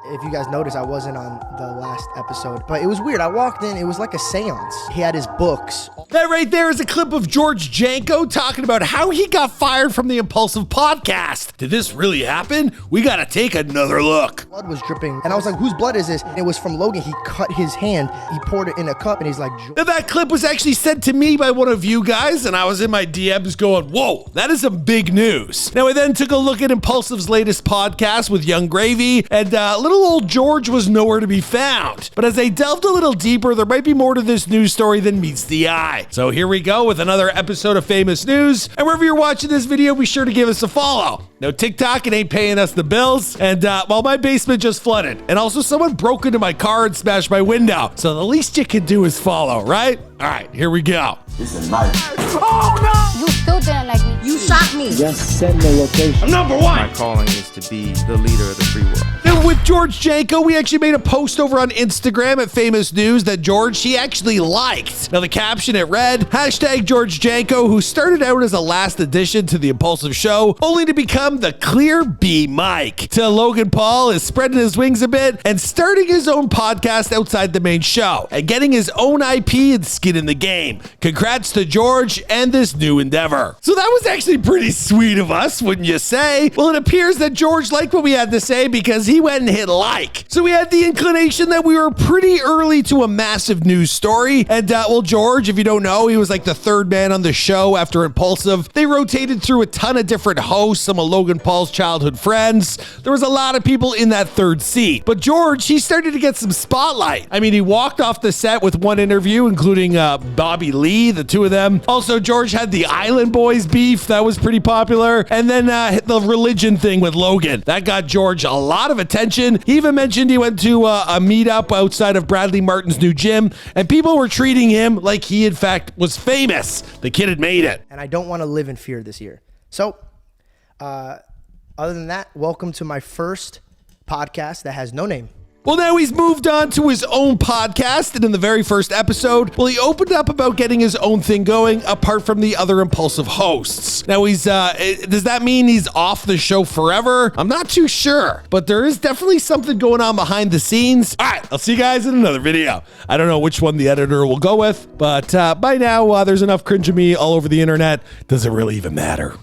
If you guys noticed, I wasn't on the last episode, but it was weird. I walked in, it was like a seance. He had his books. That right there is a clip of George Janko talking about how he got fired from the Impaulsive podcast. Did this really happen? We gotta take another look. Blood was dripping, and I was like, whose blood is this? And it was from Logan. He cut his hand, he poured it in a cup, and he's like... Now that clip was actually sent to me by one of you guys, and I was in my DMs going, whoa, that is some big news. Now I then took a look at Impaulsive's latest podcast with Young Gravy, and little old George was nowhere to be found. But as I delved a little deeper, there might be more to this news story than meets the eye. So here we go with another episode of Famous News. And wherever you're watching this video, be sure to give us a follow. No TikTok, it ain't paying us the bills. And well, my basement just flooded. And also someone broke into my car and smashed my window. So the least you can do is follow, right? All right, here we go. It's a knife. Oh no! You still didn't like me. You shot me. Just send the location. I'm number one. My calling is to be the leader of the free world. And with George Janko, we actually made a post over on Instagram at Famous News that George, he actually liked. Now the caption, it read, hashtag George Janko, who started out as a last addition to the Impaulsive show, only to become the clear B Mike. To Logan Paul is spreading his wings a bit and starting his own podcast outside the main show and getting his own IP and skin in the game. Congrats to George and this new endeavor. So that was actually pretty sweet of us, wouldn't you say? Well, it appears that George liked what we had to say because he went and hit like. So we had the inclination that we were pretty early to a massive news story. And well, George, if you don't know, he was like the third man on the show after Impaulsive. They rotated through a ton of different hosts, some of Logan Paul's childhood friends. There was a lot of people in that third seat. But George, he started to get some spotlight. I mean, he walked off the set with one interview, including Bobby Lee, the two of them. Also, George had the Island Boys beef. That was pretty popular. And then the religion thing with Logan. That got George a lot of attention. He even mentioned he went to a meetup outside of Bradley Martin's new gym, and people were treating him like he, in fact, was famous. The kid had made it. And I don't want to live in fear this year. So, other than that, welcome to my first podcast that has no name. Well, now he's moved on to his own podcast, and in the very first episode, well, he opened up about getting his own thing going apart from the other Impaulsive hosts. Now he's, does that mean he's off the show forever? I'm not too sure, but there is definitely something going on behind the scenes. All right, I'll see you guys in another video. I don't know which one the editor will go with, but by now, there's enough cringe of me all over the internet. Does it really even matter?